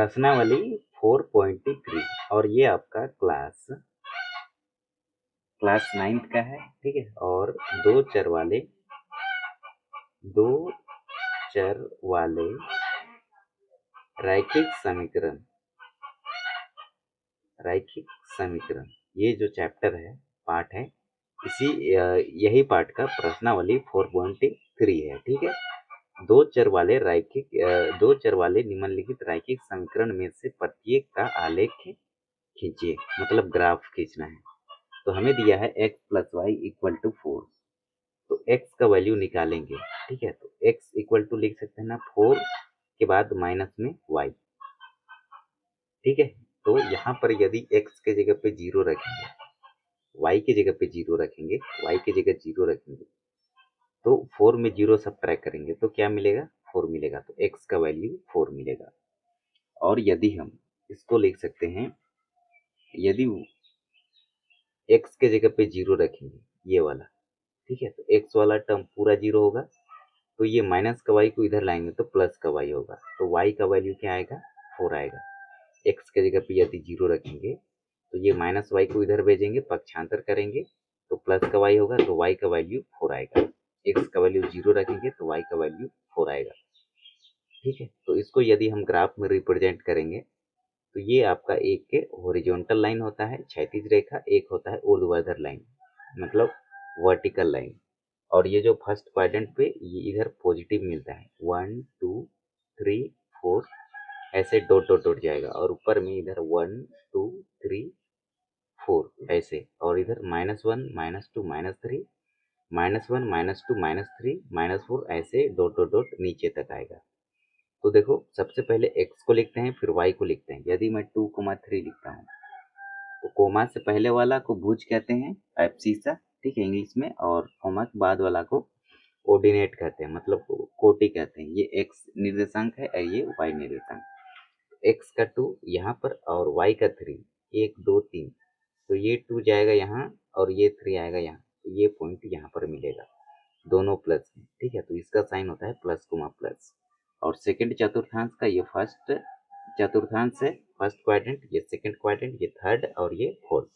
प्रश्नावली 4.3 और ये आपका क्लास 9th का है, ठीक है। और दो चर वाले रैखिक समीकरण ये जो चैप्टर है, पार्ट है, यही पार्ट का प्रश्नावली 4.3 है, ठीक है। दो चर वाले निम्नलिखित रैखिक समीकरण में से प्रत्येक का आलेख खींचिए, मतलब ग्राफ खींचना है। तो हमें दिया है x plus y equal to 4, तो x का वैल्यू निकालेंगे, ठीक है। तो x इक्वल टू लिख सकते हैं ना 4 के बाद माइनस में y, ठीक है। तो यहाँ पर यदि x के जगह पे 0 रखेंगे, y की जगह पे 0 रखेंगे, y की जगह 0 रखेंगे, तो 4 में 0 सब्ट्रैक्ट करेंगे तो क्या मिलेगा, 4 मिलेगा। तो x का वैल्यू 4 मिलेगा। और यदि हम इसको लिख सकते हैं, यदि x के जगह पे 0 रखेंगे, ये वाला, ठीक है, तो x वाला टर्म पूरा 0 होगा, तो ये माइनस का y को इधर लाएंगे तो प्लस का y होगा, तो y का वैल्यू क्या आएगा, 4 आएगा। x के जगह पे यदि 0 रखेंगे तो ये माइनस y को इधर भेजेंगे, पक्षांतर करेंगे तो प्लस का y होगा, तो y का वैल्यू 4 आएगा। x का वैल्यू 0 रखेंगे तो y का वैल्यू 4 आएगा, ठीक है। तो इसको यदि हम ग्राफ में रिप्रेजेंट करेंगे तो ये आपका एक हॉरिजॉन्टल लाइन होता है, क्षैतिज रेखा, एक होता है ऊर्ध्वाधर लाइन, मतलब वर्टिकल लाइन। और ये जो फर्स्ट क्वाड्रेंट पे ये इधर पॉजिटिव मिलता है, 1 2 3 4 ऐसे डॉट डॉट डॉट जाएगा, और ऊपर में इधर 1 2 3 4 ऐसे, और इधर -1 -2 -3 -1 -2 -3 -4 ऐसे डॉट डॉट डॉट नीचे तक आएगा। तो देखो, सबसे पहले x को लिखते हैं, फिर y को लिखते हैं। यदि मैं 2,3 लिखता हूँ तो कोमा से पहले वाला को भुज कहते हैं, एब्सिसा, ठीक है, इंग्लिश में, और कोमा के बाद वाला को ऑर्डिनेट कहते हैं, मतलब कोटि कहते हैं। ये x निर्देशांक है और ये y निर्देशांक। x का 2 यहाँ पर और y का 3, 1 2 3, तो ये 2 जाएगा यहाँ और ये 3 आएगा यहाँ, तो ये पॉइंट यहाँ पर मिलेगा, दोनों प्लस में, ठीक है। तो इसका साइन होता है प्लस कोमा प्लस। और सेकंड चतुर्थांश का ये फर्स्ट चतुर्थांश है, फर्स्ट क्वाड्रेंट, ये सेकंड क्वाड्रेंट, ये थर्ड और ये फोर्थ।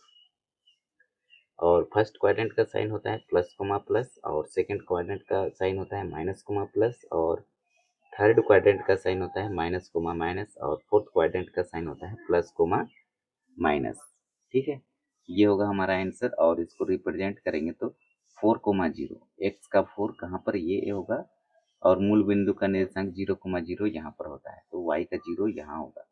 और फर्स्ट क्वाड्रेंट का साइन होता है प्लस कोमा प्लस, और सेकंड क्वाड्रेंट का साइन होता है माइनस कोमा प्लस, और थर्ड क्वाड्रेंट का साइन होता है माइनस कोमा माइनस, और फोर्थ क्वाड्रेंट का साइन होता है प्लस कोमा माइनस, ठीक है। ये होगा हमारा आंसर। और इसको रिप्रेजेंट करेंगे तो 4,0, x का 4 कहाँ पर, ये होगा, और मूल बिंदु का निर्देशांक 0,0 यहाँ पर होता है, तो y का 0 यहाँ होगा।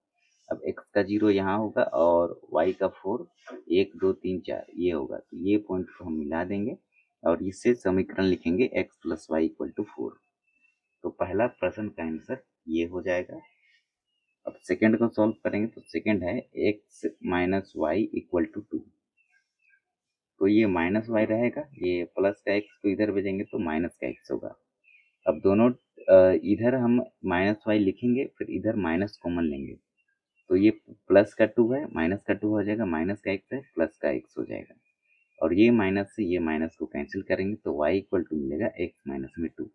अब x का 0 यहाँ होगा और y का 4 1 2 3 4 ये होगा, तो ये पॉइंट को हम मिला देंगे और इससे समीकरण लिखेंगे x plus y equal to 4। तो पहला प्रश्न का आंसर ये हो जाएगा। अब सेकंड को सॉल्व करेंगे तो सेकंड है x minus y equal to 2, तो ये माइनस वाई रहेगा, ये प्लस का x को इधर भेजेंगे तो माइनस का x होगा। अब दोनों इधर हम माइनस वाई लिखेंगे, फिर इधर माइनस कॉमन लेंगे, तो ये प्लस का 2 है, माइनस का 2 हो जाएगा, माइनस का x है, प्लस का x हो जाएगा। और ये माइनस से ये माइनस को कैंसिल करेंगे तो y इक्वल टू मिलेगा x माइनस में 2।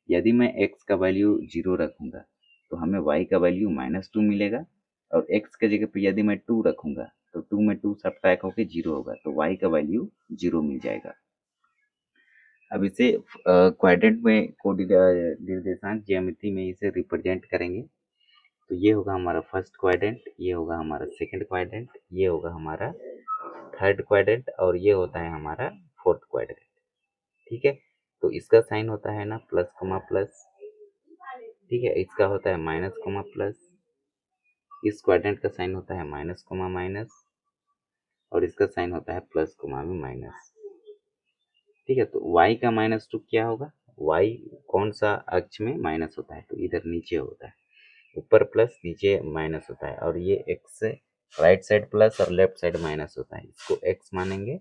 यदि मैं x का वैल्यू 0 रखूंगा तो हमें y का वैल्यू -2 मिलेगा, और x के जगह पे यदि मैं 2 रखूंगा तो 2 में 2 सब्ट्रैक्ट होकर 0 होगा, तो y का वैल्यू 0 मिल जाएगा। अब इसे क्वाड्रेंट में निर्देशांक ज्यामिति में इसे रिप्रेजेंट करेंगे, तो ये होगा हमारा फर्स्ट क्वाड्रेंट, ये होगा हमारा सेकंड क्वाड्रेंट, ये होगा हमारा थर्ड क्वाड्रेंट, और ये होता है हमारा फोर्थ क्वाड्रेंट, ठीक है। तो इसका साइन होता है ना प्लस कोमा प्लस, ठीक है, इसका होता है माइनस कोमा प्लस, इस क्वाड्रेंट का साइन होता है माइनस कोमा माइनस, और इसका साइन होता है प्लस कोमा में माइनस, ठीक है। तो y का -2 क्या होगा, y कौन सा अक्ष में माइनस होता है, तो इधर नीचे होता है, ऊपर प्लस नीचे माइनस होता है, और ये x राइट साइड प्लस और लेफ्ट साइड माइनस होता है, इसको x मानेंगे,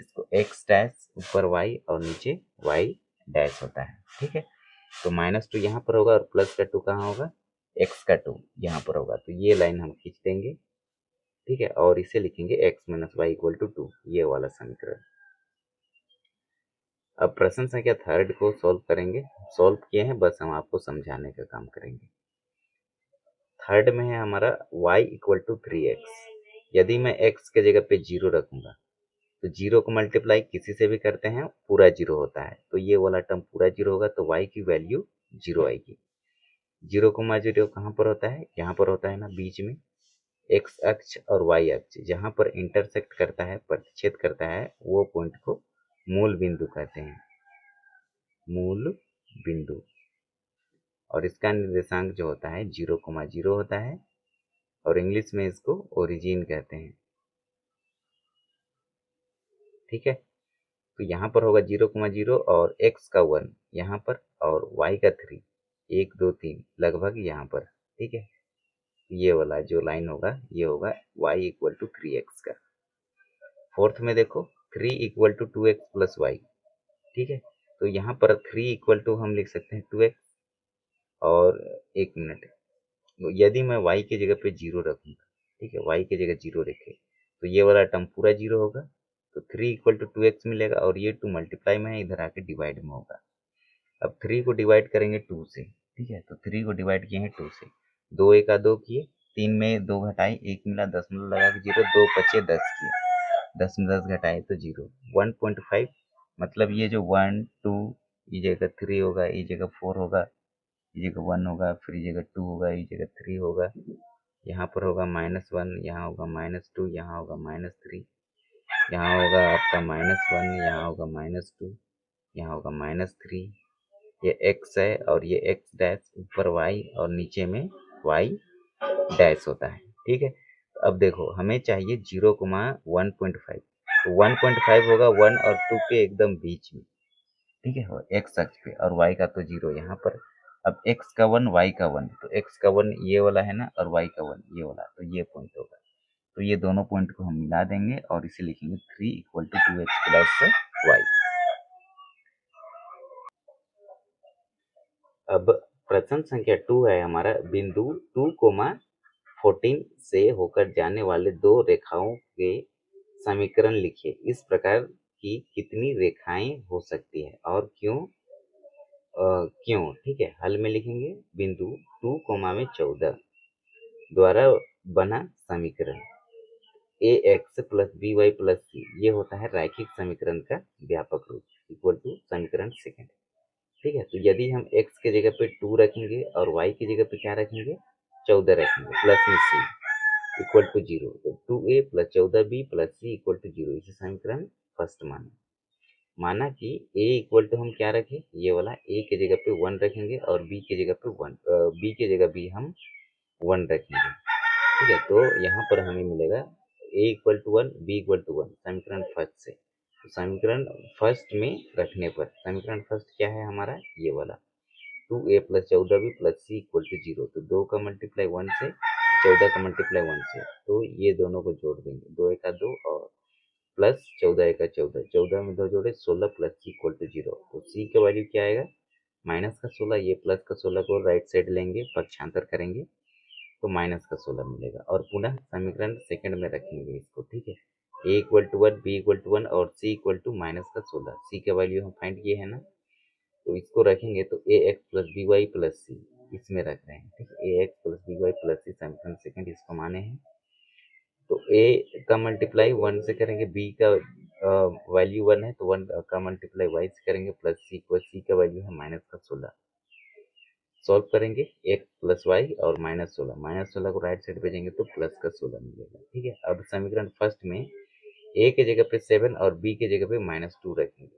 इसको x डैश ऊपर y और नीचे y डैश होता है, ठीक है। तो -2 यहाँ पर होगा और प्लस का 2 कहाँ होगा, x का 2 यहाँ पर होगा, तो ये लाइन हम खींच देंगे, ठीक है, और इसे लिखेंगे x minus y equal to 2, ये वाला समीकरण। अब प्रश्न संख्या थर्ड को सॉल्व करेंगे, सॉल्व किए हैं, बस हम आपको समझाने का काम करेंगे। थर्ड में है हमारा y इक्वल टू 3x। यदि मैं x के जगह पे 0 रखूंगा तो 0 को मल्टीप्लाई किसी से भी करते हैं पूरा 0 होता है, तो ये वाला टर्म पूरा 0 होगा तो y की वैल्यू 0 आएगी। 0,0 कहाँ पर होता है, यहाँ पर होता है ना बीच में, x अक्ष और y अक्ष जहाँ पर इंटरसेक्ट करता है, प्रतिच्छेद करता है, वो पॉइंट को मूल बिंदु कहते हैं, मूल बिंदु। और इसका निर्देशांक जो होता है 0,0 होता है और इंग्लिश में इसको ओरिजिन कहते हैं। ठीक है, तो यहाँ पर होगा 0,0 और x का 1 यहाँ पर और y का 3, 1 2 3 लगभग यहाँ पर। ठीक है, ये वाला जो लाइन होगा ये होगा y इक्वल टू 3x का। फोर्थ में देखो 3 equal to 2x plus Y. ठीक है, तो यहाँ पर 3 इक्वल टू हम लिख सकते हैं 2x और 1 मिनट, यदि मैं y की जगह पे 0 रखूंगा, ठीक है, y की जगह 0 रखे तो ये वाला टर्म पूरा 0 होगा, तो 3 इक्वल टू 2x मिलेगा और ये 2 मल्टीप्लाई में है, इधर आके डिवाइड में होगा। अब 3 को डिवाइड करेंगे 2 से, ठीक है, तो 3 को डिवाइड किए हैं 2 से, 2 एक 2 किए, 3 में 2 घटाए 1 मिला, 10 में लगा के 0, 2 बचे 10 किए, 10 में 10 घटाए तो 0, 1.5 मतलब ये जो 1 2 ये जगह 3 होगा, ये जगह 4 होगा, ये जगह 1 होगा, फिर ये जगह 2 होगा, ये जगह 3 होगा, यहाँ पर होगा -1, यहाँ होगा -2, यहाँ होगा -3, यहाँ होगा आपका -1, यहाँ होगा -2, यहाँ होगा -3, ये x है और ये x डैश, ऊपर y और नीचे में y डैश होता है। ठीक है, तो अब देखो हमें चाहिए 0,1.5, तो 1.5 होगा 1 और 2 के एकदम बीच में। ठीक है, x अक्ष पे, और y का तो 0 यहाँ पर। अब x का 1 y का 1, तो x का 1 ये वाला है ना और y का 1 ये वाला, तो ये पॉइंट होगा, तो ये दोनों पॉइंट को हम मिला देंगे और इसे लिखेंगे 3 equal to 2x plus y। अब प्रश्न संख्या 2 है हमारा, बिंदु 2,14 से होकर जाने वाले दो रेखाओं के समीकरण लिखिए। इस प्रकार की कितनी रेखाएं हो सकती है और क्यों? क्यों? ठीक है, हल में लिखेंगे बिंदु 2,14 द्वारा बना समीकरण ax plus by plus c, ये होता है रैखिक समीकरण का व्यापक रूप, इक्वल टू समीकरण सेकंड। ठीक है, तो यदि हम x के जगह पे 2 रखेंगे और y की जगह पे क्या रखेंगे 14 रखेंगे, प्लस में c इक्वल टू 0, तो 2a plus 14b plus c equal to 0, इसे समीकरण फर्स्ट माना कि a इक्वल टू हम क्या रखें, ये वाला a के जगह पे 1 रखेंगे और b के जगह पे 1, b के जगह भी हम 1 रखेंगे। ठीक है, तो यहाँ पर हमें मिलेगा a equal to 1 b equal to 1 समीकरण फर्स्ट से। तो समीकरण फर्स्ट में रखने पर समीकरण फर्स्ट क्या है हमारा, ये वाला 2a plus 14b plus c equal to 0, तो 2 का मल्टीप्लाई 1 से, 14 का मल्टीप्लाई 1 से, तो ये दोनों को जोड़ देंगे, 2 एक 2 और प्लस 14 एक 14, 14 में 2 जोड़े 16 प्लस c इक्वल टू 0, तो c का वैल्यू क्या आएगा माइनस का 16, ये प्लस का 16 को राइट साइड लेंगे, पक्षांतर करेंगे तो माइनस का 16 मिलेगा और पुनः समीकरण सेकंड में रखेंगे इसको। ठीक है, a equal to 1 b equal to 1 और c इक्वल टू माइनस का 16, c का वैल्यू हम फाइंड किए है ना, तो इसको रखेंगे तो ax plus by plus c इसमें रख रहे हैं। ठीक है, ax plus by plus c समीकरण सेकंड इसको माने हैं, तो a का मल्टीप्लाई 1 से करेंगे, b का वैल्यू 1 है तो 1 का मल्टीप्लाई y से करेंगे प्लस c को, c का वैल्यू है माइनस का 16, सॉल्व करेंगे x प्लस वाई और माइनस 16 को राइट साइड भेजेंगे तो प्लस का 16 मिलेगा। ठीक है, अब समीकरण फर्स्ट में a के जगह पे 7 और b के जगह पे -2 रखेंगे,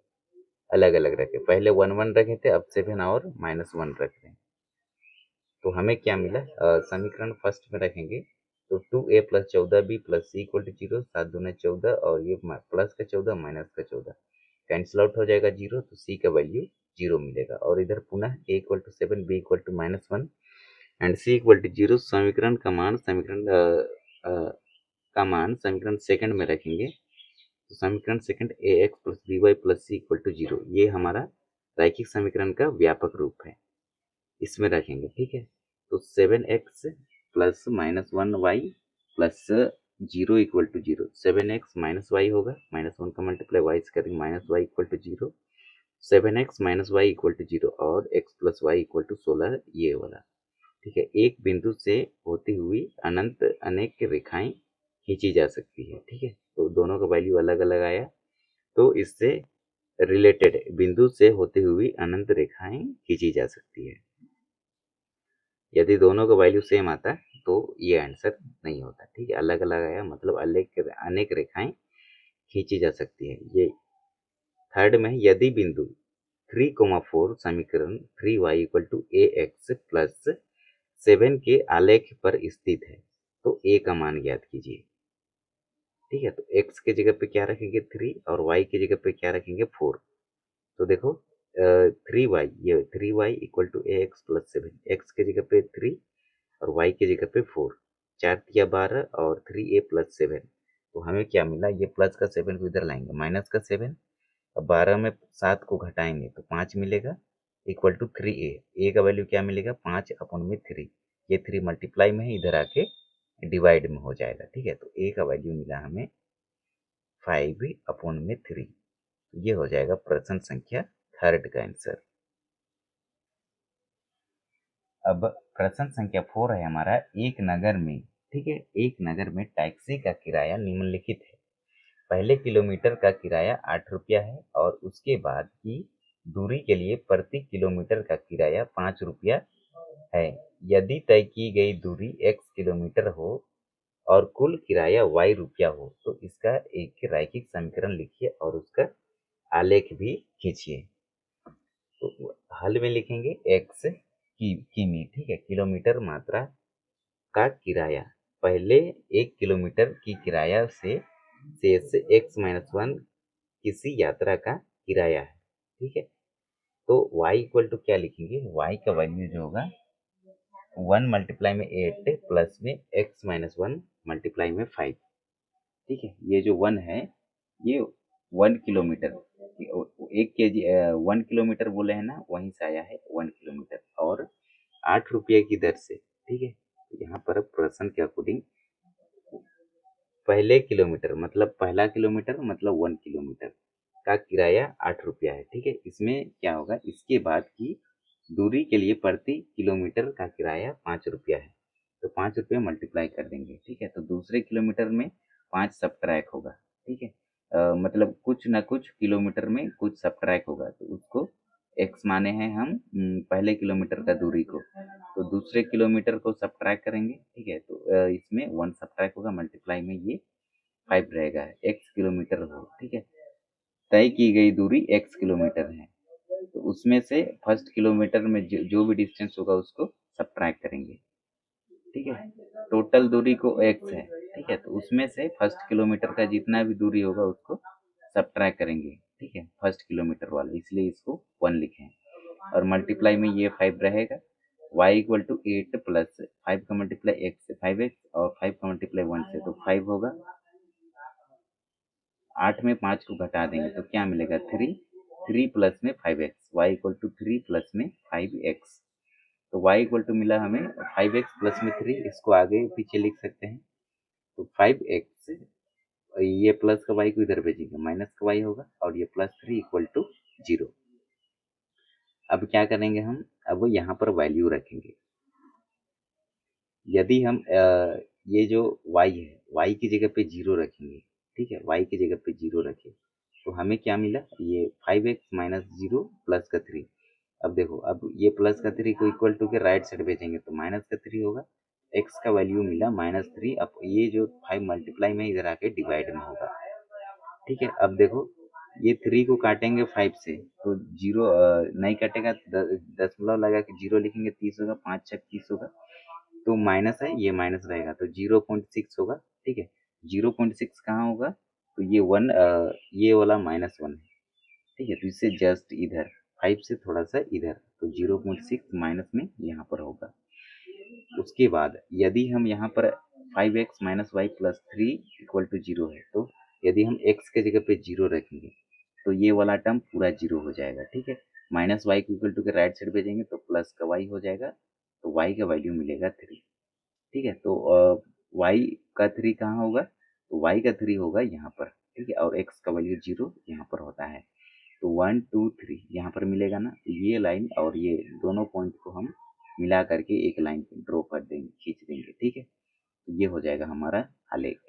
अलग अलग रखे, पहले 1 1 रखे थे, अब 7 और -1 रख रहे हैं, तो हमें क्या मिला, समीकरण फर्स्ट में रखेंगे तो 2a plus 14b plus c equal to 0, 7 दूने 14 और ये प्लस का 14 माइनस का 14 कैंसिल आउट हो जाएगा 0, तो c का वैल्यू 0 मिलेगा और इधर पुनः a equal to 7 b equal to -1 and c equal to 0, समीकरण का मान समीकरण सेकंड में रखेंगे, तो समीकरण second ax plus by plus c equal to 0, ये हमारा रैखिक समीकरण का व्यापक रूप है, इसमें रखेंगे। ठीक है, तो 7x प्लस -1y प्लस 0 equal to 0, 7x minus y होगा, -1 का मल्टीप्लाई y से करेंगे -y equal to 0, 7x minus y equal to 0 और x plus y equal to 16 ये वाला। ठीक है। एक बिंदु से होती हुई अनंत अनेक रेखाएं खींची जा सकती है, ठीक है। तो दोनों का वैल्यू अलग अलग आया, तो इससे रिलेटेड बिंदु से होती हुई अनंत रेखाएं खींची जा सकती है। यदि दोनों का वैल्यू सेम आता तो ये आंसर नहीं होता, ठीक है। अलग अलग आया मतलब अनेक रेखाएं खींची जा सकती है। ये थर्ड में यदि बिंदु 3,4 समीकरण 3y equal to a x plus 7 के आलेख पर स्थित है तो a का मान ज्ञात कीजिए, ठीक है। तो x के जगह पे क्या रखेंगे 3 और y की जगह पे क्या रखेंगे 4। तो देखो 3y, ये 3y equal to a x plus 7, x की जगह पे 3 और y की जगह पे 4, 4 तिया 12 और 3a प्लस 7। तो हमें क्या मिला, ये प्लस का 7 को इधर लाएंगे, माइनस का 7, अब 12 में 7 को घटाएंगे तो 5 मिलेगा इक्वल टू 3a। ए का वैल्यू क्या मिलेगा 5 अपन में 3, ये 3 मल्टीप्लाई में है, इधर आके डिवाइड में हो जाएगा, ठीक है। तो ए का वैल्यू मिला हमें 5 अपॉन में 3। तो ये हो जाएगा प्रश्न संख्या थर्ड का आंसर। अब प्रश्न संख्या 4 है हमारा, एक नगर में, ठीक है, एक नगर में टैक्सी का किराया निम्नलिखित है। पहले किलोमीटर का किराया 8 रुपया है और उसके बाद की दूरी के लिए प्रति किलोमीटर का किराया 5 रुपया है। यदि तय की गई दूरी x किलोमीटर हो और कुल किराया y रुपया हो तो इसका एक रैखिक समीकरण लिखिए और उसका आलेख भी खींचिए। तो हल में लिखेंगे x की किमी, ठीक है, किलोमीटर मात्रा का किराया, पहले 1 किलोमीटर की किराया से शेष x-1 किसी यात्रा का किराया है, ठीक है। तो y इक्वल टू क्या लिखेंगे, y का वैल्यू जो होगा 1 मल्टीप्लाई में 8 प्लस में x-1 मल्टीप्लाई में 5, ठीक है। ये जो 1 है ये 1 किलोमीटर, 1 kg 1 किलोमीटर बोले हैं ना, वहीं से आया है 1 किलोमीटर और 8 रुपये की दर से, ठीक है। तो यहाँ पर प्रश्न के अकॉर्डिंग पहले किलोमीटर मतलब पहला किलोमीटर मतलब 1 किलोमीटर का किराया 8 रुपया है, ठीक है। इसमें क्या होगा, इसके बाद की दूरी के लिए प्रति किलोमीटर का किराया 5 रुपया है, तो 5 रुपये मल्टीप्लाई कर देंगे, ठीक है। तो दूसरे किलोमीटर में 5 सब्ट्रैक्ट होगा, ठीक है। मतलब कुछ ना कुछ किलोमीटर में कुछ सब्ट्रैक्ट होगा तो उसको एक्स माने हैं हम पहले किलोमीटर का दूरी को, तो दूसरे किलोमीटर को सब्ट्रैक्ट करेंगे, ठीक है। तो इसमें 1 सब्ट्रैक्ट होगा, मल्टीप्लाई में ये 5 रहेगा, x किलोमीटर हो, ठीक है। तय की गई दूरी x किलोमीटर है, तो उसमें से फर्स्ट किलोमीटर में जो भी डिस्टेंस होगा उसको सब्ट्रैक्ट करेंगे, ठीक है। टोटल दूरी को x है, ठीक है, तो उसमें से फर्स्ट किलोमीटर का जितना भी दूरी होगा उसको सब्ट्रैक्ट करेंगे, ठीक है, फर्स्ट किलोमीटर वाला, इसलिए इसको 1 लिखे हैं और मल्टीप्लाई में ये 5 रहेगा। y इक्वल टू 8 प्लस 5 का मल्टीप्लाई x से 5x और 5 का मल्टीप्लाई 1 से तो 5 होगा, 8 में 5 को घटा देंगे तो क्या मिलेगा 3, 3 प्लस में 5x, y equal to 3 plus में 5x। तो y इक्वल टू मिला हमें 5x प्लस में 3, इसको आगे पीछे लिख सकते हैं। तो 5x, ये प्लस का y को इधर भेजेंगे, माइनस का y होगा और ये प्लस 3 इक्वल टू 0। अब क्या करेंगे हम, अब यहाँ पर वैल्यू रखेंगे। यदि हम ये जो y है, y की जगह पे 0 रखेंगे, ठीक है, y की जगह पे 0 रखें तो हमें क्या मिला, ये 5x माइनस 0 प्लस का 3। अब देखो, अब ये प्लस का 3 को इक्वल टू के राइट साइड भेजेंगे तो माइनस का 3 होगा, x का वैल्यू मिला -3। अब ये जो 5 मल्टीप्लाई में इधर आके डिवाइड में होगा, ठीक है। अब देखो ये 3 को काटेंगे 5 से तो 0 नहीं कटेगा, दशमलव लगा के 0 लिखेंगे 30 होगा, 5 छक 30 होगा, तो माइनस है, ये माइनस रहेगा तो 0.6 होगा, ठीक है। 0.6 कहाँ होगा, तो ये 1, ये वाला -1 है, ठीक है। तो इससे जस्ट इधर 5 से थोड़ा सा इधर, तो 0.6 माइनस में यहाँ पर होगा। उसके बाद यदि हम यहाँ पर 5x minus y plus 3 equal to 0 है, तो यदि हम x के जगह पे 0 रखेंगे तो ये वाला टर्म पूरा 0 हो जाएगा, ठीक है। माइनस वाई को इक्वल टू के राइट साइड भेजेंगे तो प्लस का y हो जाएगा, तो y का वैल्यू मिलेगा 3, ठीक है। तो y का 3 कहाँ होगा, तो y का 3 होगा यहाँ पर, ठीक है, और x का वैल्यू 0 यहाँ पर होता है, तो 1 2 3 यहाँ पर मिलेगा ना। तो ये लाइन और ये दोनों पॉइंट को हम मिला करके एक लाइन पे ड्रॉ कर देंगे, खींच देंगे। ठीक है, तो ये हो जाएगा हमारा आलेख।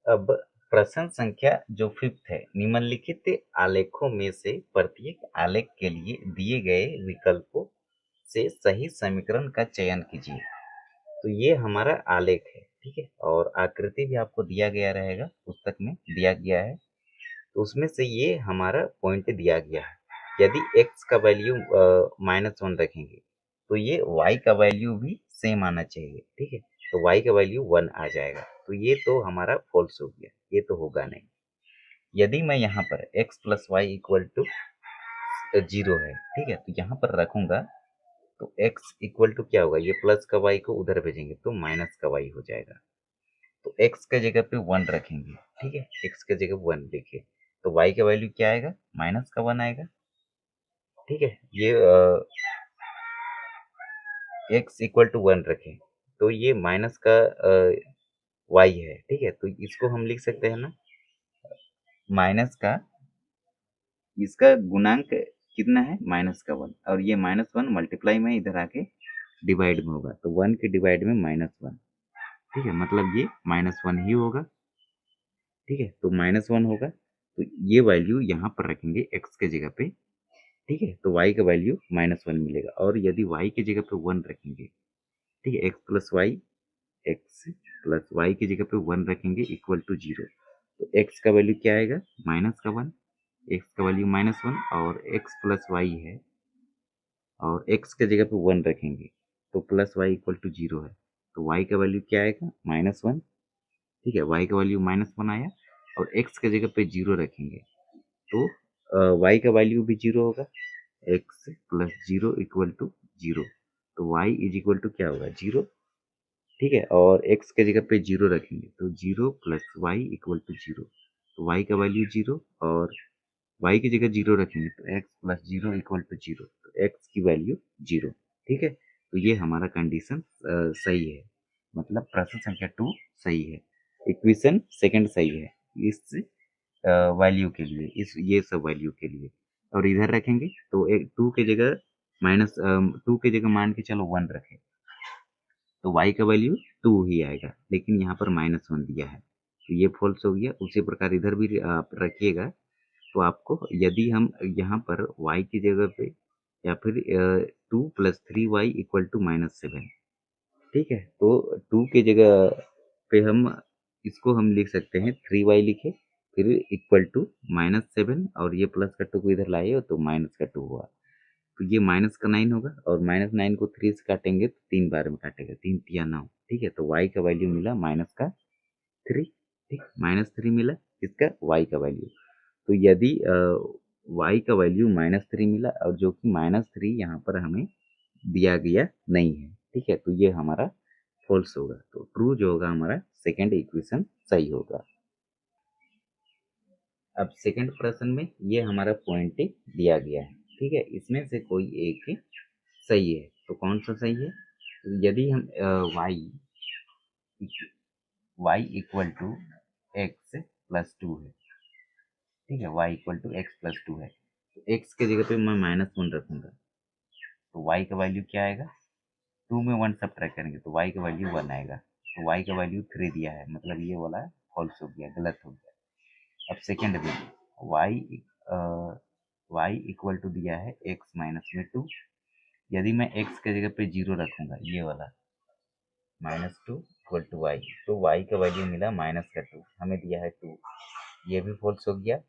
अब प्रश्न संख्या जो 5th है, निम्नलिखित आलेखों में से प्रत्येक आलेख के लिए दिए गए विकल्पों से सही समीकरण का चयन कीजिए। तो ये हमारा आलेख है, ठीक है, और आकृति भी आपको दिया गया रहेगा, पुस्तक में दिया गया है। तो उसमें से ये हमारा पॉइंट दिया गया है। यदि x का वैल्यू -1 रखेंगे तो ये y का वैल्यू भी सेम आना चाहिए। ठीक है, तो y का वैल्यू 1 आ जाएगा, तो ये तो हमारा फॉल्स हो गया, ये तो होगा नहीं। यदि मैं यहाँ पर x plus y equal to 0 है, ठीक है, तो यहाँ पर रखूंगा तो x इक्वल टू क्या होगा, ये प्लस का y को उधर भेजेंगे तो माइनस का y हो जाएगा। तो x के जगह पे 1 रखेंगे, ठीक है, x के जगह 1 लिखे तो y का वैल्यू क्या आएगा, -1 आएगा। ठीक है, ये x इक्वल टू 1 रखें तो ये माइनस का y है। ठीक है, तो इसको हम लिख सकते हैं ना, माइनस का इसका गुणांक कितना है, -1, और ये -1 मल्टीप्लाई में इधर आके डिवाइड में होगा, तो 1 के डिवाइड में -1। ठीक है, मतलब ये -1 ही होगा। ठीक है, तो -1 होगा, तो ये वैल्यू यहाँ पर रखेंगे x के जगह पे। ठीक है, तो y का वैल्यू -1 मिलेगा, और यदि y की जगह पे 1 रखेंगे, ठीक है, x प्लस वाई की जगह पे 1 रखेंगे इक्वल टू 0, तो x का वैल्यू क्या आएगा, -1, x का वैल्यू -1, और x प्लस वाई है, और x के जगह पे 1 रखेंगे तो प्लस वाई इक्वल टू 0 है, तो y का वैल्यू क्या आएगा, -1। ठीक है, y का वैल्यू -1 आया, और x के जगह पे 0 रखेंगे तो y का वैल्यू भी 0 होगा, x प्लस 0 इक्वल टू 0, तो y इज इक्वल टू क्या होगा, 0। ठीक है, और x के जगह पे 0 रखेंगे तो 0 प्लस वाई इक्वल टू 0, तो y का वैल्यू 0, और y की जगह 0 रखेंगे तो x प्लस 0 इक्वल टू 0, तो x की वैल्यू 0। ठीक है, तो ये हमारा कंडीशन सही है, मतलब प्रश्न संख्या 2 सही है, इक्वेशन सेकंड सही है इस वैल्यू के लिए, इस ये सब वैल्यू के लिए। और इधर रखेंगे तो एक 2 की जगह -2 की जगह मान के चलो 1 रखें तो y का वैल्यू 2 ही आएगा, लेकिन यहाँ पर -1 दिया है, तो ये फॉल्स हो गया। उसी प्रकार इधर भी आप रखिएगा, तो आपको यदि हम यहाँ पर y की जगह पे या फिर 2 प्लस 3y इक्वल टू -7, ठीक है, तो 2 की जगह पे हम इसको हम लिख सकते हैं 3y लिखे, फिर इक्वल टू -7, और ये प्लस का 2 को इधर लाए तो माइनस का 2 हुआ, तो ये माइनस का 9 होगा, और -9 को 3 से काटेंगे तो 3 बार में काटेगा, 3 तिया 9। ठीक है, तो y का वैल्यू मिला -3। ठीक, -3 मिला इसका y का वैल्यू। तो यदि y का वैल्यू -3 मिला, और जो कि -3 यहाँ पर हमें दिया गया नहीं है, ठीक है, तो ये हमारा फॉल्स होगा, तो ट्रू जो होगा हमारा सेकेंड इक्वेशन सही होगा। अब सेकंड प्रश्न में ये हमारा पॉइंट दिया गया है, ठीक है, इसमें से कोई एक सही है, तो कौन सा सही है, तो यदि हम y equal to x plus 2 है, ठीक है, y equal to x plus 2 है, तो x के जगह पे मैं -1 रखूंगा, तो y का वैल्यू क्या आएगा, 2 में 1 सब्ट्रैक्ट करेंगे तो y का वैल्यू 1 आएगा, तो y का वैल्यू 3 दिया है, मतलब ये वाला फॉल्स हो गया, गलत हो गया। अब सेकेंड में y इक्वल टू दिया है x माइनस में 2, यदि मैं x के जगह पे 0 रखूंगा, ये वाला -2 इक्वल टू y, तो y का वैल्यू मिला -2, हमें दिया है 2, ये भी फॉल्स हो गया।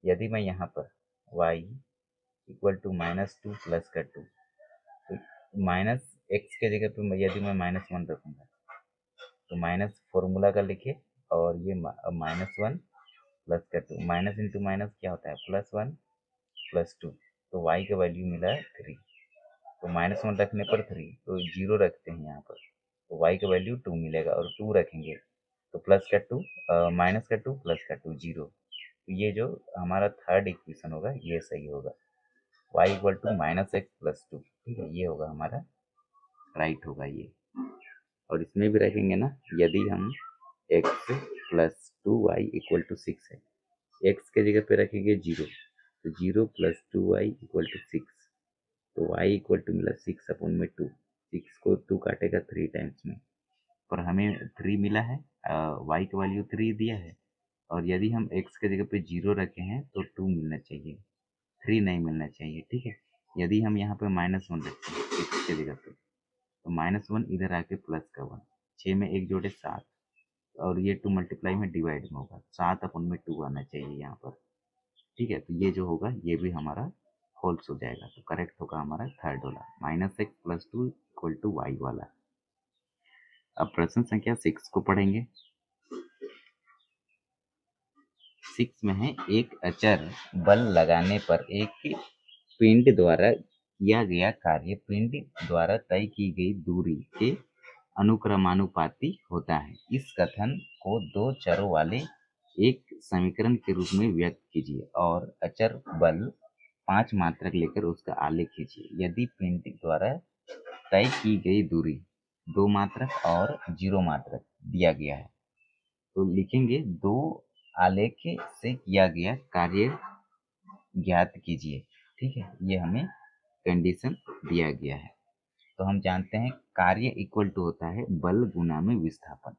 यदि मैं यहाँ पर y इक्वल टू -2 प्लस का 2, तो माइनस एक्स के जगह पे यदि मैं -1 रखूंगा तो माइनस फॉर्मूला का लिखे, और ये -1 प्लस का 2, माइनस इंटू माइनस क्या होता है, +1 प्लस 2, तो y का वैल्यू मिला है 3, तो -1 रखने पर 3, तो 0 रखते हैं यहाँ पर, तो y का वैल्यू 2 मिलेगा, और 2 रखेंगे तो प्लस का 2 माइनस का 2 प्लस का 2 0, तो ये जो हमारा थर्ड इक्वेशन होगा ये सही होगा, y equal to -x plus 2, ठीक है, ये होगा हमारा राइट होगा ये। और इसमें भी रखेंगे ना, यदि हम x plus 2y equal to 6 है। एक्स के जगह पे रखेंगे 0, तो 0 प्लस 2y इक्वल टू 6, तो y इक्वल टू मिला 6 अपॉन में 2। 6 को 2 काटेगा 3 टाइम्स में, पर हमें 3 मिला है, y का वैल्यू 3 दिया है, और यदि हम x के जगह पे 0 रखे हैं तो 2 मिलना चाहिए, 3 नहीं मिलना चाहिए, ठीक है। यदि हम यहाँ पे -1 रखते हैं x के जगह पे, तो -1 इधर आके प्लस का 1, 6 में 1 जोड़े 7, और ये 2 मल्टीप्लाई में डिवाइड में होगा, 7 अपन में 2 आना चाहिए यहाँ पर, ठीक है। तो ये जो होगा ये भी हमारा फॉल्स हो जाएगा, तो करेक्ट होगा हमारा थर्ड वाला, -x plus 2 equal to y वाला। अब प्रश्न संख्या 6 को पढ़ेंगे। 6 में है, एक अचर बल लगाने पर एक पिंड द्वारा किया गया कार्य पिंड द्वारा तय की गई दूरी के अनुक्रमानुपाती होता है। इस कथन को दो चरों वाले एक समीकरण के रूप में व्यक्त कीजिए और अचर बल 5 मात्रक लेकर उसका आलेख खींचिए। यदि पिंड द्वारा तय की गई दूरी 2 मात्रक और 0 मात्रक दिया गया है, तो लिखेंगे 2 आलेख से किया गया कार्य ज्ञात कीजिए, ठीक है। ये हमें कंडीशन दिया गया है। तो हम जानते हैं कार्य इक्वल टू होता है बल गुना में विस्थापन।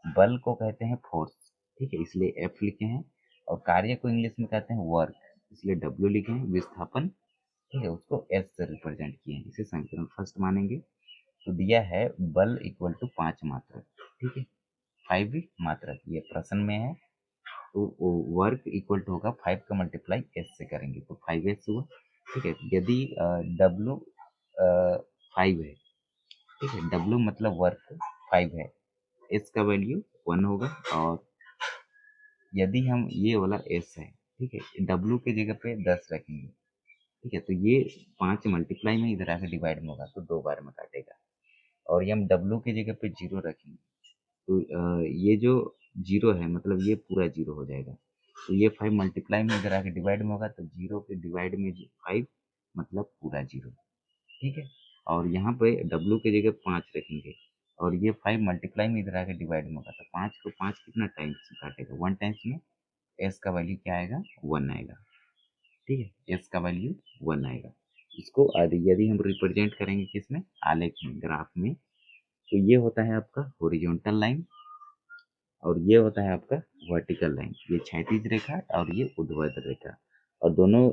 बल को कहते हैं फोर्स, ठीक है, इसलिए एफ लिखे हैं, और कार्य को इंग्लिश में कहते हैं वर्क, इसलिए डब्ल्यू लिखे हैं। विस्थापन, ठीक है, उसको एस से रिप्रेजेंट किए हैं, इसे समीकरण फर्स्ट मानेंगे। तो दिया है बल इक्वल टू 5 मात्रक, ठीक है, 5 मात्रक, ये प्रश्न में है। तो वर्क इक्वल टू होगा 5 का मल्टीप्लाई एस से करेंगे तो 5s हुआ, ठीक है। यदि डब्ल्यू 5 है, ठीक है, डब्ल्यू मतलब वर्क 5 है, एस का वैल्यू 1 होगा, और यदि हम ये वाला एस है, ठीक है, डब्ल्यू के जगह पे 10 रखेंगे, ठीक है, तो ये 5 मल्टीप्लाई में इधर आके डिवाइड में होगा तो 2 बार में काटेगा, और ये हम डब्ल्यू की जगह पे 0 रखेंगे, तो ये जो 0 है मतलब ये पूरा 0 हो जाएगा, तो ये 5 मल्टीप्लाई में इधर आके डिवाइड में होगा, तो 0 के डिवाइड में 5 मतलब पूरा 0, ठीक है। और यहाँ पे W की जगह 5 रखेंगे, और ये 5 मल्टीप्लाई में इधर आके डिवाइड में होगा, तो 5 को 5 कितना टाइम्स में काटेगा, 1 टाइम्स में, S का वैल्यू क्या आएगा, 1 आएगा, ठीक है, S का वैल्यू 1 आएगा। इसको यदि हम रिप्रेजेंट करेंगे किसमें, आलेख में, ग्राफ में, तो ये होता है आपका हॉरिजॉन्टल लाइन, और ये होता है आपका वर्टिकल लाइन, ये क्षैतिज रेखा और ये ऊर्ध्वाधर रेखा, और दोनों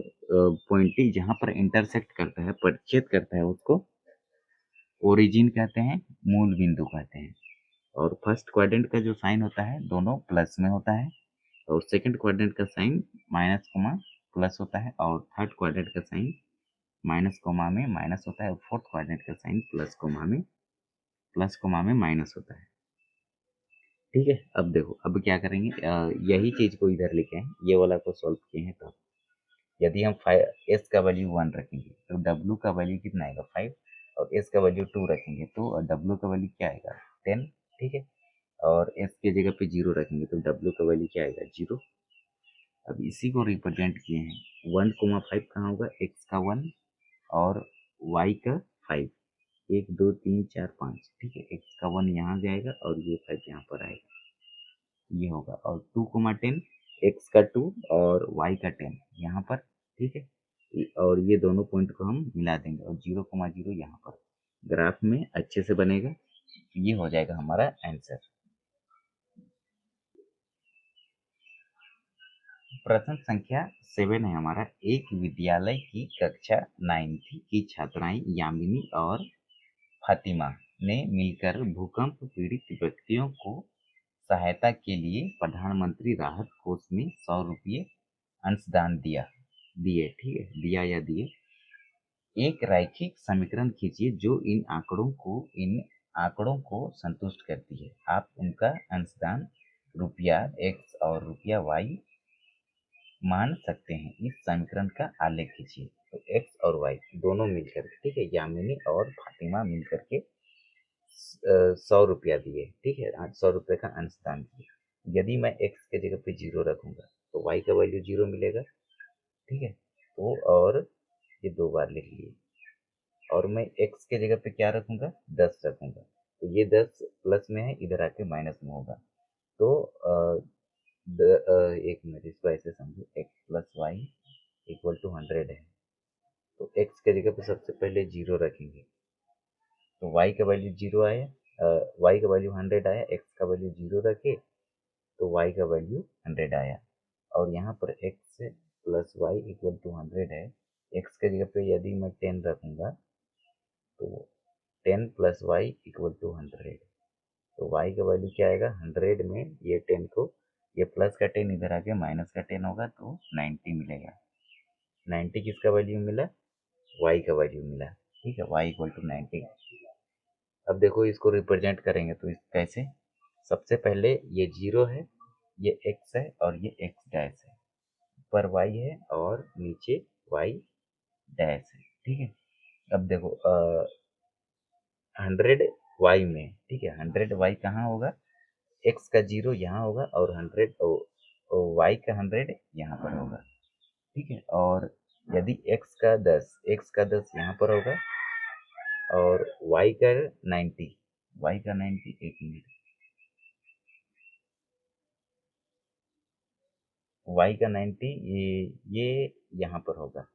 पॉइंट जहाँ पर इंटरसेक्ट करता है, परिच्छेद करता है, उसको ओरिजिन कहते हैं, मूल बिंदु कहते हैं। और फर्स्ट क्वाड्रेंट का जो साइन होता है दोनों प्लस में होता है, और सेकंड क्वाड्रेंट का साइन माइनस कोमा प्लस होता है, और थर्ड क्वाड्रेंट का साइन माइनस कोमा में माइनस होता है, और फोर्थ क्वाड्रेंट का साइन प्लस कोमा में माइनस होता है, ठीक है। अब देखो, अब क्या करेंगे, यही चीज को इधर लिखे हैं, ये वाला को सॉल्व किए हैं, तो यदि हम एस का वैल्यू 1 रखेंगे तो डब्ल्यू का वैल्यू कितना आएगा, 5, और एस का वैल्यू 2 रखेंगे तो डब्ल्यू का वैल्यू क्या आएगा, 10, ठीक है। और एस के जगह पे 0 रखेंगे तो डब्ल्यू का वैल्यू क्या आएगा, 0। अब इसी को रिप्रेजेंट किए हैं, 1,5 कहाँ होगा, एक्स का 1 और वाई का 5, 1 2 3 4 5, ठीक है, एक्स का 1 यहाँ जाएगा और ये 5 यहाँ पर आएगा, ये होगा, और 2,10, एक्स का 2 और वाई का 10 यहाँ पर, ठीक है, और ये दोनों पॉइंट को हम मिला देंगे, और 0,0 यहाँ पर ग्राफ में अच्छे से बनेगा, ये हो जाएगा हमारा आंसर। प्रश्न संख्या 7 है हमारा, एक विद्यालय की कक्षा 9th की छात्राएं यामिनी और फातिमा ने मिलकर भूकंप पीड़ित व्यक्तियों को सहायता के लिए प्रधानमंत्री राहत कोष में 100 रुपये अंशदान दिए, ठीक है, दिया या दिए। एक रैखिक समीकरण खींचिए जो इन आंकड़ों को संतुष्ट करती है। आप उनका अंशदान रुपया x और रुपया y मान सकते हैं। इस समीकरण का आलेख खींचिए। तो x और y दोनों मिलकर, ठीक है, यामिनी और फातिमा मिलकर के 100 रुपया दिए, ठीक है, 100 रुपये का अंशदान दिए। यदि मैं x के जगह पे 0 रखूंगा तो y का वैल्यू 0 मिलेगा, ठीक है, तो और ये 2 बार लिख लिए, और मैं x के जगह पे क्या रखूंगा, 10 रखूंगा, तो ये 10 प्लस में है, इधर आके माइनस में होगा, तो एक मिनट, इसको ऐसे समझो, x plus y equal to 100 है, तो एक्स के जगह पे सबसे पहले जीरो रखेंगे, तो वाई का वैल्यू जीरो आया, वाई का वैल्यू 100 आया, एक्स का वैल्यू जीरो रखे तो वाई का वैल्यू 100 आया। और यहाँ पर x plus y equal to 100 है, एक्स के जगह पे यदि मैं 10 रखूँगा तो 10 प्लस वाई इक्वल टू 100, तो वाई का वैल्यू क्या आएगा, 100 में ये 10 को, ये प्लस का 10 इधर आके माइनस का 10 होगा तो 90 मिलेगा। 90 किसका वैल्यू मिला, वाई का वैल्यू मिला, ठीक है, वाई इक्वल टू 90। अब देखो इसको रिप्रेजेंट करेंगे तो इस कैसे, सबसे पहले ये जीरो है, ये एक्स है और ये एक्स डैश है, ऊपर वाई है और नीचे वाई डैश है, ठीक है। अब देखो 100 वाई में, ठीक है, 100 वाई कहाँ होगा, एक्स का जीरो यहाँ होगा और 100 वाई का 100 यहाँ पर होगा, ठीक है। और यदि एक्स का 10 यहाँ पर होगा और वाई का 90, वाई का 90, एक मिनट, वाई का 90 ये यहाँ पर होगा,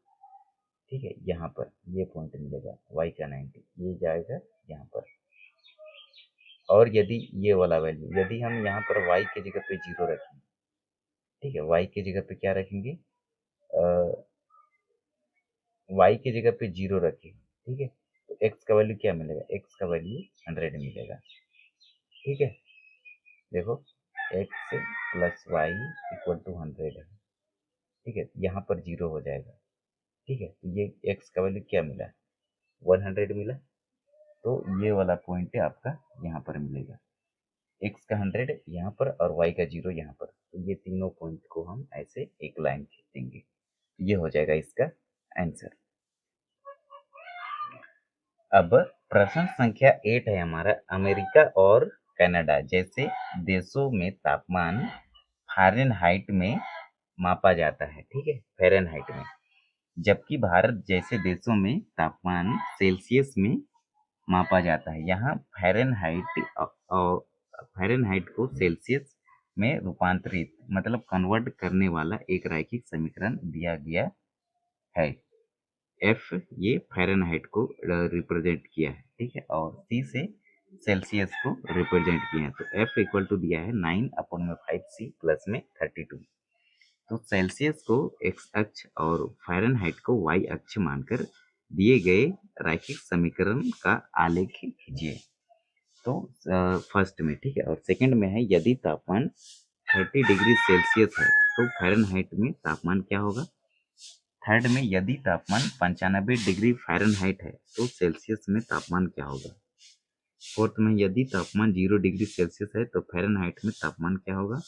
ठीक है, यहाँ पर ये पॉइंट मिलेगा, वाई का 90 ये जाएगा यहाँ पर। और यदि ये वाला वैल्यू, यदि हम यहाँ पर वाई की जगह पे जीरो रखेंगे, ठीक है, वाई की जगह पे क्या रखेंगे, वाई की जगह पे जीरो रखें, ठीक है, तो एक्स का वैल्यू क्या मिलेगा, एक्स का वैल्यू 100 मिलेगा, ठीक है। देखो x plus y equal to 100 है, ठीक है, यहाँ पर जीरो हो जाएगा, ठीक है, तो ये एक्स का वैल्यू क्या मिला, 100 मिला, तो ये वाला पॉइंट है आपका यहाँ पर मिलेगा, एक्स का 100 यहाँ पर और वाई का जीरो यहाँ पर, तो ये तीनों पॉइंट को हम ऐसे एक लाइन खींचेंगे, ये हो जाएगा इसका आंसर। अब प्रश्न संख्या 8 है हमारा, अमेरिका और कनाडा जैसे देशों में तापमान फ़ारेनहाइट में मापा जाता है, ठीक है, फ़ारेनहाइट में, जबकि भारत जैसे देशों में तापमान सेल्सियस में मापा जाता है। यहाँ फ़ारेनहाइट को सेल्सियस में रूपांतरित मतलब कन्वर्ट करने वाला एक रैखिक समीकरण दिया गया है। एफ ये फ़ारेनहाइट को रिप्रेजेंट किया है, ठीक है, और सी से सेल्सियस को रिप्रेजेंट किया है, तो एफ इक्वल टू दिया है 9/5C प्लस में 32। तो सेल्सियस को एक्स अक्ष और फ़ारेनहाइट को वाई अक्ष मानकर दिए गए रैखिक समीकरण का आलेख खींचिए। तो फर्स्ट में, ठीक है, और सेकंड में है यदि तापमान 30 डिग्री सेल्सियस है तो फ़ारेनहाइट में तापमान क्या होगा। थर्ड में यदि तापमान 95 डिग्री फ़ारेनहाइट है तो सेल्सियस में तापमान क्या होगा। फोर्थ में यदि तापमान 0 डिग्री सेल्सियस है तो फ़ारेनहाइट में तापमान क्या होगा।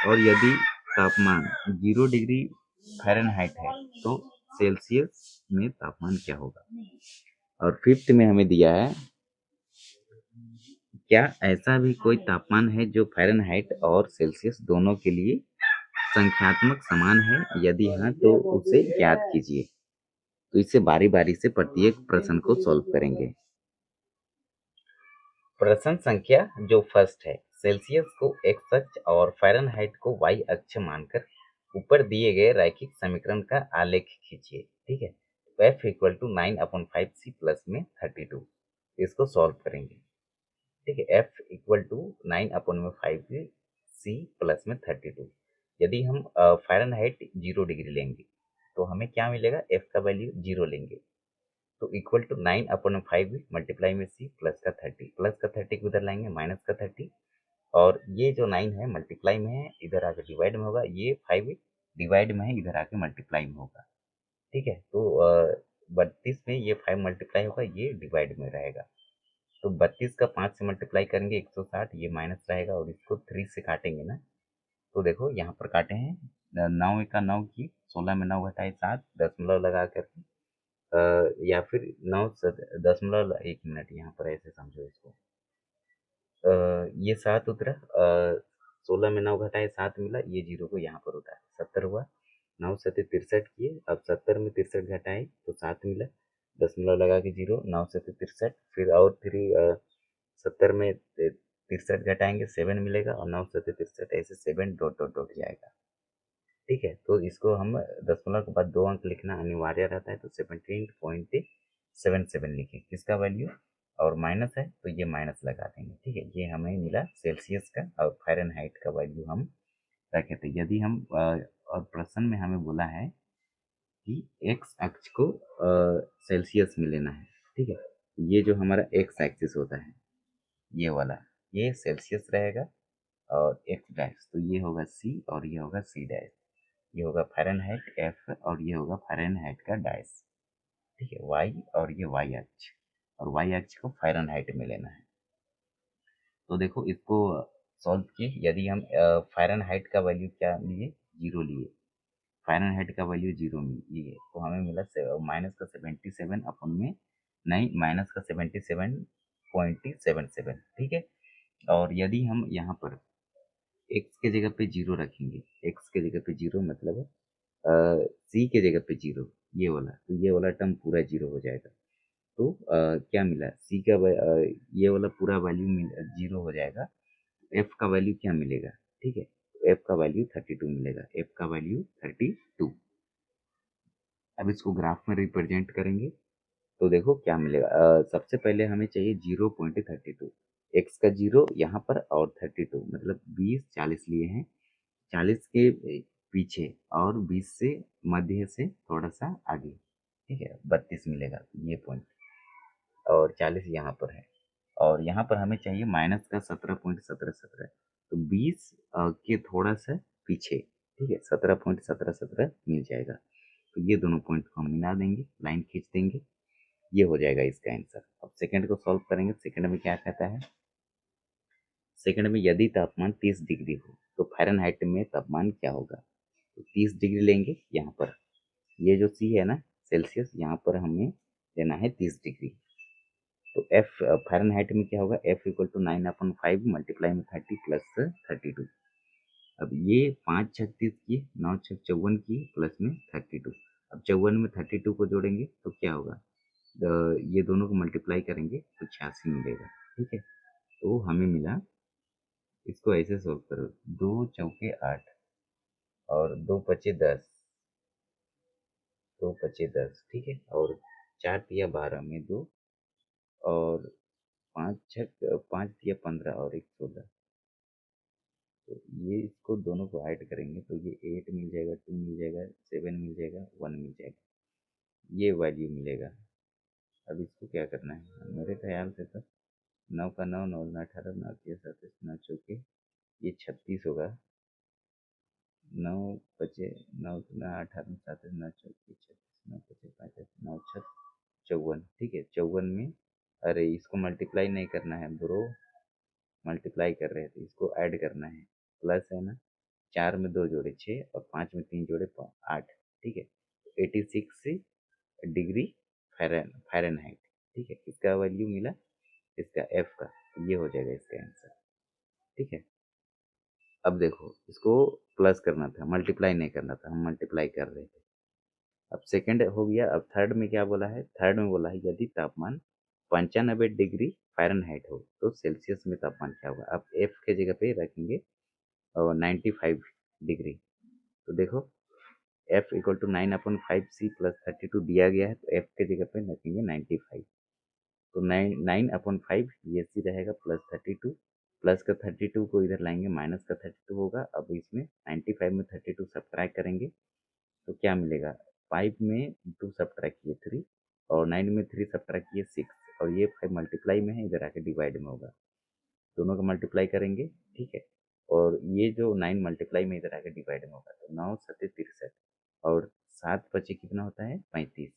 और यदि तापमान 0 डिग्री फ़ारेनहाइट है तो सेल्सियस में तापमान क्या होगा। और फिफ्थ में हमें दिया है क्या ऐसा भी कोई तापमान है जो फ़ारेनहाइट और सेल्सियस दोनों के लिए संख्यात्मक समान है, यदि हाँ तो उसे ज्ञात कीजिए। तो इसे बारी बारी से प्रत्येक प्रश्न को सॉल्व करेंगे। प्रश्न संख्या जो फर्स्ट है, सेल्सियस को एक्स अक्ष और फ़ारेनहाइट को वाई अक्ष मानकर ऊपर दिए गए रैखिक समीकरण का आलेख खींचिए, ठीक है। F equal to 9/5C plus में 32, इसको सॉल्व करेंगे, ठीक है। F equal to 9/5C plus में 32, यदि हम फ़ारेनहाइट 0 डिग्री लेंगे तो हमें क्या मिलेगा, एफ का वैल्यू 0 लेंगे तो इक्वल टू 9/5 मल्टीप्लाई में सी प्लस का 30, प्लस का 30 को इधर लाएंगे माइनस का 30, और ये जो 9 है मल्टीप्लाई में है इधर आके डिवाइड में होगा, ये 5 डिवाइड में है इधर आके मल्टीप्लाई में होगा, ठीक है। तो 32 में ये 5 मल्टीप्लाई होगा, ये डिवाइड में रहेगा, तो 32 का 5 से मल्टीप्लाई करेंगे 160, ये माइनस रहेगा और इसको 3 से काटेंगे ना, तो देखो यहाँ पर काटे हैं 9 एका 9 की, 16 में 9 घटाए 7, दशमलव लगा करके या फिर 9 एक मिनट, यहाँ पर ऐसे समझो इसको, ये 7 उतरा, 16 में 9 घटाए 7 मिला, ये जीरो को यहाँ पर उतारे 70 हुआ, 9 सत्ते 63 किए, अब 70 में 63 घटाए तो 7 मिला, दशमलव लगा के जीरो, 9 सत्ते 63, फिर और 3 70 में तिरसठ घटाएंगे 7 मिलेगा और 9 7 63 ऐसे 7 डॉट डॉट डॉट जाएगा। ठीक है, तो इसको हम दशमलव के बाद 2 अंक लिखना अनिवार्य रहता है, तो 17.77 लिखें किसका वैल्यू, और माइनस है तो ये माइनस लगा देंगे। ठीक है, ये हमें मिला सेल्सियस का, और फ़ारेनहाइट का वैल्यू हम रखे थे। यदि हम और प्रश्न में हमें बोला है कि एक्स अक्ष को सेल्सियस में लेना है। ठीक है, ये जो हमारा एक्स एक्सिस होता है ये वाला, ये सेल्सियस रहेगा, और एक्स डैश तो ये होगा सी और ये होगा सी डैश, ये होगा फ़ारेनहाइट एफ और ये होगा फ़ारेनहाइट का डैश। ठीक है, वाई और ये वाई अक्ष, और वाई अक्ष को फ़ारेनहाइट में लेना है। तो देखो इसको सॉल्व किए, यदि हम फ़ारेनहाइट का वैल्यू क्या लिए, जीरो लिए, फ़ारेनहाइट का वैल्यू जीरो लिए, तो हमें मिला माइनस का 77 अपन में, नहीं माइनस का 77.77। ठीक है, और यदि हम यहाँ पर एक्स के जगह पे जीरो रखेंगे, एक्स के जगह पे जीरो मतलब सी के जगह पे जीरो, ये वाला, तो ये वाला टर्म पूरा जीरो हो जाएगा। तो क्या मिला, सी का ये वाला पूरा वैल्यू जीरो हो जाएगा। एफ का वैल्यू क्या मिलेगा, ठीक है, एफ का वैल्यू 32 मिलेगा, एफ का वैल्यू 32। अब इसको ग्राफ में रिप्रेजेंट करेंगे तो देखो क्या मिलेगा। सबसे पहले हमें चाहिए 0.32, एक्स का जीरो यहाँ पर और 32 मतलब 20 40 लिए हैं, 40 के पीछे और 20 से मध्य से थोड़ा सा आगे, ठीक है, 32 मिलेगा ये पॉइंट, और 40 यहाँ पर है, और यहाँ पर हमें चाहिए माइनस का 17.1717, तो 20 के थोड़ा सा पीछे, ठीक है, 17.1717 मिल जाएगा। तो ये दोनों पॉइंट को हम मिला देंगे, लाइन खींच देंगे, ये हो जाएगा इसका आंसर। अब सेकंड को सॉल्व करेंगे, सेकंड में क्या कहता है, सेकंड में यदि तापमान 30 डिग्री हो तो फ़ारेनहाइट में तापमान क्या होगा, तो 30 डिग्री लेंगे, यहाँ पर ये जो सी है ना सेल्सियस, यहाँ पर हमें लेना है 30 डिग्री, तो एफ फ़ारेनहाइट में क्या होगा, एफ इक्वल टू 9/5 मल्टीप्लाई में 30 प्लस 32। अब ये 5 छक 30 की, 9 छक 54 की, प्लस में 32। अब 54 में 32 को जोड़ेंगे तो क्या होगा, ये दोनों को मल्टीप्लाई करेंगे तो 86 मिलेगा। ठीक है, तो हमें मिला, इसको ऐसे सोल्व करो, 2 चौके 8 और 2 पचे 10, 2 पचे 10, ठीक है, और 4 तिया 12 में 2, और 5 छक 5 तिया 15 और 1 16, तो ये इसको दोनों को ऐड करेंगे तो ये 8 मिल जाएगा, 2 मिल जाएगा, 7 मिल जाएगा, 1 मिल जाएगा, ये वैल्यू मिलेगा। अब इसको क्या करना है, मेरे ख्याल से तो 9 का 9, 9 9 18, 9 तिया 37, 9 चौके ये 36 होगा, 9 पचे 9 9 18 37, 9 चौके 36, 9 पचे 35, 9 छक 54, ठीक है, 54 में, अरे इसको मल्टीप्लाई नहीं करना है ब्रो, मल्टीप्लाई कर रहे थे, इसको ऐड करना है, प्लस है ना, 4 में 2 जोड़े 6 और 5 में 3 जोड़े 8, ठीक है, 86 डिग्री फ़ारेनहाइट। ठीक है, इसका वैल्यू मिला, इसका एफ का, तो ये हो जाएगा इसका आंसर। ठीक है, अब देखो इसको प्लस करना था, मल्टीप्लाई नहीं करना था, हम मल्टीप्लाई कर रहे थे। अब सेकंड हो गया, अब थर्ड में क्या बोला है, थर्ड में बोला है यदि तापमान 95 डिग्री फ़ारेनहाइट हो तो सेल्सियस में तापमान क्या होगा। अब एफ के जगह पे रखेंगे और 95 डिग्री, तो देखो F equal to 9/5 C plus 32 दिया गया है, तो एफ के जगह पे रखेंगे 95, तो 9/5 ये सी रहेगा प्लस 32, प्लस का 32 को इधर लाएंगे, माइनस का 32 होगा। अब इसमें 95 में 32 सब्ट्रैक्ट करेंगे तो क्या मिलेगा, 5 में 2 सब्ट्रैक्ट किए 3, और 9 में 3 सब्ट्रैक्ट किए 6, और ये 5 मल्टीप्लाई में है, इधर आके डिवाइड में होगा, दोनों का मल्टीप्लाई करेंगे, ठीक है, और ये जो 9 मल्टीप्लाई में इधर आके डिवाइड में होगा, तो 9 सत्ते 63, और 7 बचे कितना होता है 35,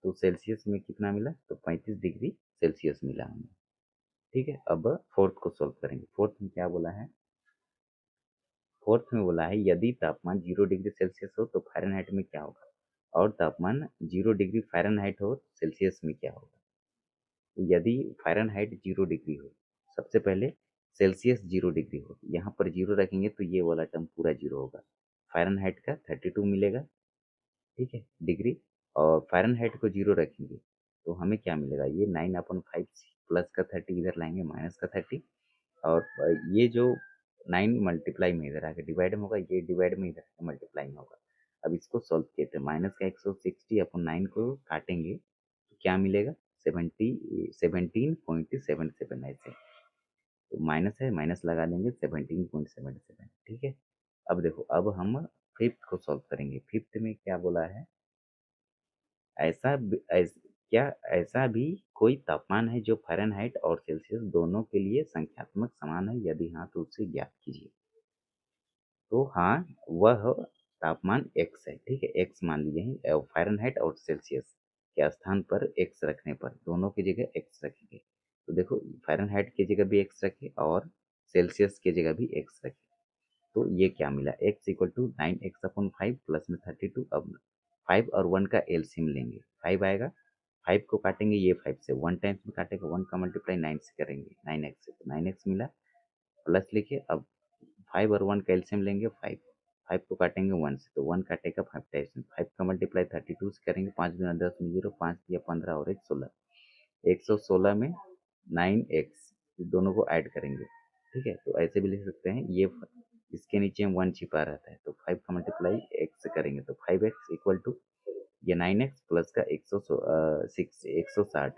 तो सेल्सियस में कितना मिला, तो 35 डिग्री सेल्सियस मिला हमें। ठीक है, अब फोर्थ को सॉल्व करेंगे, फोर्थ में क्या बोला है, फोर्थ में बोला है यदि तापमान 0 डिग्री सेल्सियस हो तो फ़ारेनहाइट में क्या होगा, और तापमान 0 डिग्री फ़ारेनहाइट हो तो सेल्सियस में क्या होगा। तो यदि फ़ारेनहाइट 0 डिग्री हो, सबसे पहले सेल्सियस 0 डिग्री हो, यहाँ पर 0 रखेंगे तो ये वाला टर्म पूरा 0 होगा, फ़ारेनहाइट का 32 मिलेगा, ठीक है, डिग्री, और फ़ारेनहाइट को 0 रखेंगे तो हमें क्या मिलेगा, ये 9/5 प्लस का 30 इधर लाएंगे, माइनस का 30, और ये जो 9 मल्टीप्लाई में इधर आके डिवाइड में होगा, ये डिवाइड में इधर आके मल्टीप्लाई में होगा। अब इसको सॉल्व किए थे, माइनस का 160 अपन 9 को काटेंगे तो क्या मिलेगा, 17.77 ऐसे। तो माइनस है, माइनस लगा देंगे 17.77, ठीक है। अब देखो, अब हम फिफ्थ को सॉल्व करेंगे। फिफ्थ में क्या बोला है, क्या ऐसा भी कोई तापमान है जो फ़ारेनहाइट और सेल्सियस दोनों के लिए संख्यात्मक समान है, यदि हाँ तो उसे ज्ञात कीजिए। तो हाँ, वह तापमान x है, ठीक है। x मान लीजिए हैं, फ़ारेनहाइट और सेल्सियस के स्थान पर x रखने पर दोनों की जगह x रखेंगे। तो देखो, फ़ारेनहाइट की जगह भी x रखे और सेल्सियस की जगह भी x रखे। तो ये क्या मिला, x equal to 9x/5 plus में 32। अब 5 और 1 का एलसीएम लेंगे, 5 आएगा, 5 को काटेंगे ये 5 से, 1 टाइम्स में काटेगा, 1 का मल्टीप्लाई 9 से करेंगे, 9x से, तो 9x मिला। प्लस लिखिए, अब 5 और 1 का एलसीएम लेंगे, 5, 5 को काटेंगे 1 से, तो 1 काटेगा 5 टाइम्स में, 5 का मल्टीप्लाई 32 से करेंगे, 5 दूना 10 में 0, 5 या 15 और 1 16, 116 में 9x, दोनों को ऐड करेंगे, ठीक है। तो ऐसे भी लिख सकते हैं, ये इसके नीचे 1 छिपा रहता है, तो 5 का मल्टीप्लाई x से करेंगे, तो 5x इक्वल टू ये 9x प्लस का 160,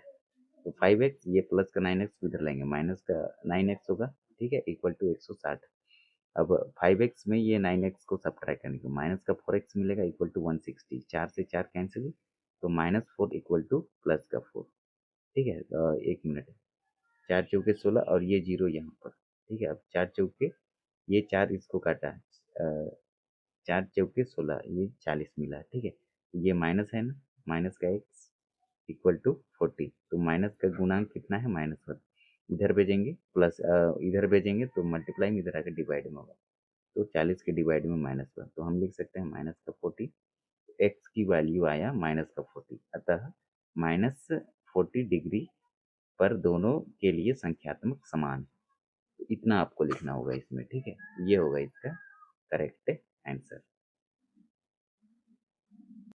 तो 5x, ये प्लस का 9x इधर लेंगे, माइनस का 9x होगा, ठीक है, इक्वल टू 160। अब 5x में ये 9x को सब्ट्रैक्ट करने को, माइनस का 4x मिलेगा इक्वल टू 160, 4 से 4 कैंसिल, तो -4 इक्वल टू प्लस का 4, ठीक है। एक मिनट, 4 चौके 16 और ये 0 यहाँ पर, ठीक है। अब 4 चौके, ये 4 इसको काटा है, 4 चौके 16, ये 40 मिला, ठीक है। तो ये माइनस है ना, माइनस का x इक्वल टू 40, तो माइनस का गुणांक कितना है, -1, इधर भेजेंगे प्लस, इधर भेजेंगे तो मल्टीप्लाई में, इधर आकर डिवाइड में होगा, तो 40 के डिवाइड में -1, तो हम लिख सकते हैं माइनस का 40, x की वैल्यू आया माइनस का 40, अतः -40 डिग्री पर दोनों के लिए संख्यात्मक समान। तो इतना आपको लिखना होगा इसमें, ठीक है। ये होगा इसका करेक्ट